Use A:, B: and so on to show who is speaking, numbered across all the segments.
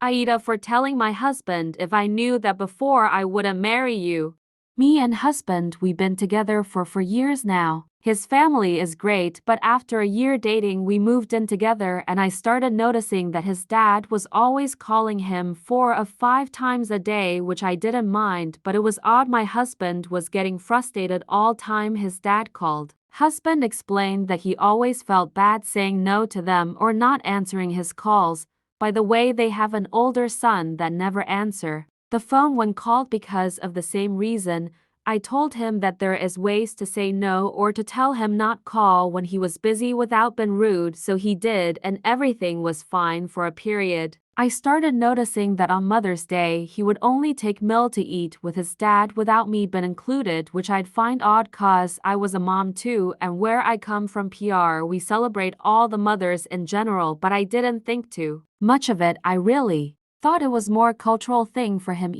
A: AITA, for telling my husband if I knew that before I wouldn't marry you. Me and husband, we've been together for years now. His family is great, but after a year dating we moved in together and I started noticing that his dad was always calling him 4 or 5 times a day, which I didn't mind, but it was odd. My husband was getting frustrated all time his dad called. Husband explained that he always felt bad saying no to them or not answering his calls. By the way, they have an older son that never answer the phone when called because of the same reason. I told him that there is ways to say no or to tell him not call when he was busy without being rude, so he did and everything was fine for a period. I started noticing that on Mother's Day he would only take meal to eat with his dad without me being included, which I'd find odd cause I was a mom too, and where I come from PR we celebrate all the mothers in general, but I didn't think too much of it. I really thought it was more cultural thing for him.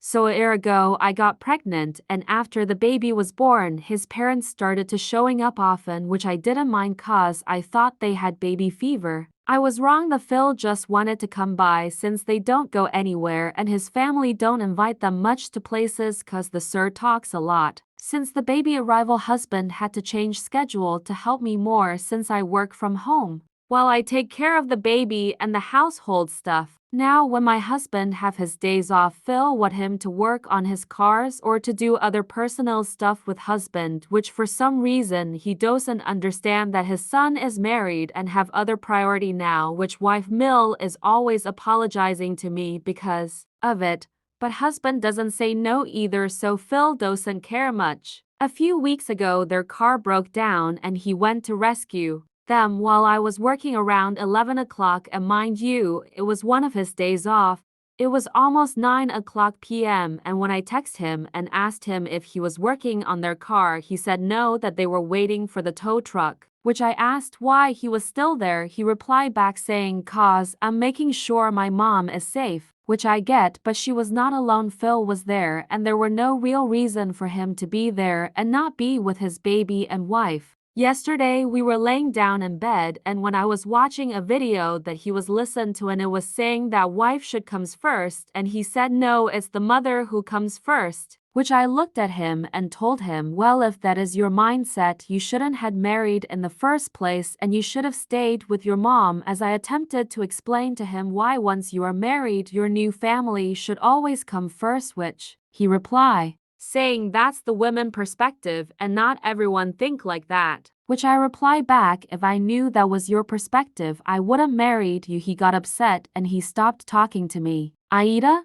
A: So a year ago I got pregnant, and after the baby was born his parents started to showing up often, which I didn't mind cause I thought they had baby fever. I was wrong. The Phil just wanted to come by since they don't go anywhere and his family don't invite them much to places cause the sir talks a lot. Since the baby arrival husband had to change schedule to help me more since I work from home while I take care of the baby and the household stuff. Now when my husband have his days off, Phil want him to work on his cars or to do other personal stuff with husband, which for some reason he doesn't understand that his son is married and have other priority now, which wife Mill is always apologizing to me because of it, but husband doesn't say no either, so Phil doesn't care much. A few weeks ago their car broke down and he went to rescue them while I was working around 11 o'clock, and mind you, it was one of his days off. It was almost 9 o'clock p.m. and when I texted him and asked him if he was working on their car, he said no, that they were waiting for the tow truck, which I asked why he was still there. He replied back saying, "'Cause I'm making sure my mom is safe," which I get, but she was not alone. Phil was there and there were no real reason for him to be there and not be with his baby and wife. Yesterday we were laying down in bed and when I was watching a video that he was listened to and it was saying that wife should comes first and he said no, it's the mother who comes first, which I looked at him and told him, well, if that is your mindset you shouldn't had married in the first place and you should have stayed with your mom, as I attempted to explain to him why once you are married your new family should always come first, which he replied saying that's the women perspective and not everyone think like that. Which I reply back, if I knew that was your perspective I wouldn't married you. He got upset and he stopped talking to me. AITA?